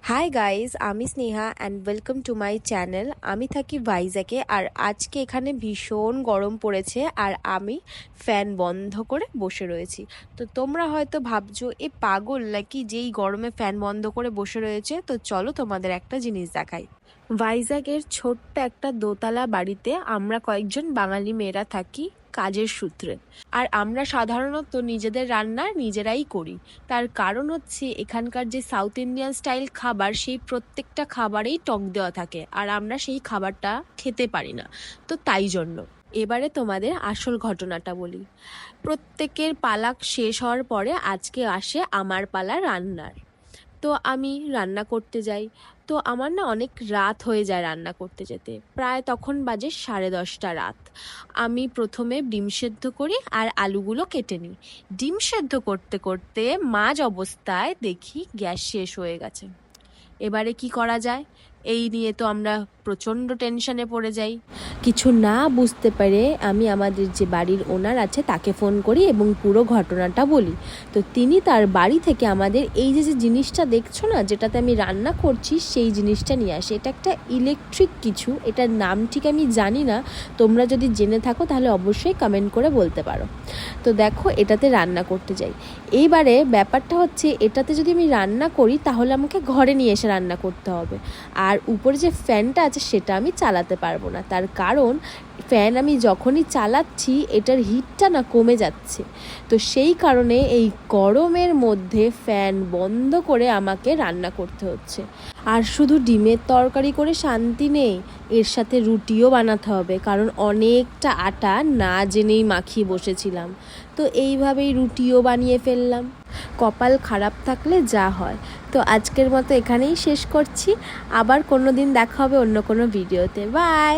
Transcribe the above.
Hi guys, আমি Sneha and welcome to my channel. আমি থাকি ভাইজ্যাকে আর আজকে এখানে ভীষণ গরম পড়েছে আর আমি ফ্যান বন্ধ করে বসে রয়েছি। তো তোমরা হয়তো ভাবছো এ পাগল নাকি যেই গরমে ফ্যান বন্ধ করে বসে রয়েছে। তো চলো তোমাদের একটা জিনিস দেখাই। ভাইজ্যাকের ছোট্ট একটা দোতলা বাড়িতে আমরা কয়েকজন বাঙালি মেয়েরা থাকি কাজের সূত্রে। আর আমরা সাধারণত নিজেদের রান্না নিজেরাই করি। তার কারণ হচ্ছে এখানকার যে সাউথ ইন্ডিয়ান স্টাইল খাবার, সেই প্রত্যেকটা খাবারেই টক দেওয়া থাকে আর আমরা সেই খাবারটা খেতে পারি না। তো তাই জন্য এবারে তোমাদের আসল ঘটনাটা বলি। প্রত্যেকের পালা শেষ হওয়ার পরে আজকে আসে আমার পালা রান্নার। তো আমি রান্না করতে যাই। তো আমার না অনেক রাত হয়ে যায় রান্না করতে যেতে, প্রায় তখন বাজে 10:30 রাত। আমি প্রথমে ডিম সেদ্ধ করি আর আলুগুলো কেটে নিই। ডিম সেদ্ধ করতে করতে মাঝ অবস্থায় দেখি গ্যাস শেষ হয়ে গেছে। এবারে কি করা যায় এই নিয়ে তো আমরা প্রচণ্ড টেনশনে পড়ে যাই। কিছু না বুঝতে পারে আমি আমাদের যে বাড়ির ওনার আছে তাকে ফোন করি এবং পুরো ঘটনাটা বলি। তো তিনি তার বাড়ি থেকে আমাদের এই যে জিনিসটা দেখছো না, যেটাতে আমি রান্না করছি, সেই জিনিসটা নিয়ে আসে। এটা একটা ইলেকট্রিক কিছু, এটার নাম ঠিক আমি জানি না। তোমরা যদি জেনে থাকো তাহলে অবশ্যই কমেন্ট করে বলতে পারো। তো দেখো, এটাতে রান্না করতে যাই। এইবারে ব্যাপারটা হচ্ছে, এটাতে যদি আমি রান্না করি তাহলে আমাকে ঘরে নিয়ে এসে রান্না করতে হবে। আর উপরে যে ফ্যানটা আছে সেটা আমি চালাতে পারবো না, তার কারণ ফ্যান আমি যখনই চালাচ্ছি এটার হিটটা না কমে যাচ্ছে। তো সেই কারণে এই গরমের মধ্যে ফ্যান বন্ধ করে আমাকে রান্না করতে হচ্ছে। আর শুধু ডিমের তরকারি করে শান্তি নেই, এর সাথে রুটিও বানাতে হবে, কারণ অনেকটা আটা না জেনেই মাখিয়ে বসেছিলাম। তো এইভাবেই রুটিও বানিয়ে ফেললাম। কপাল খারাপ থাকলে যা হয়। তো আজকের মতো এখানেই শেষ করছি। আবার কোনো দিন দেখা হবে অন্য কোনো ভিডিওতে। বাই।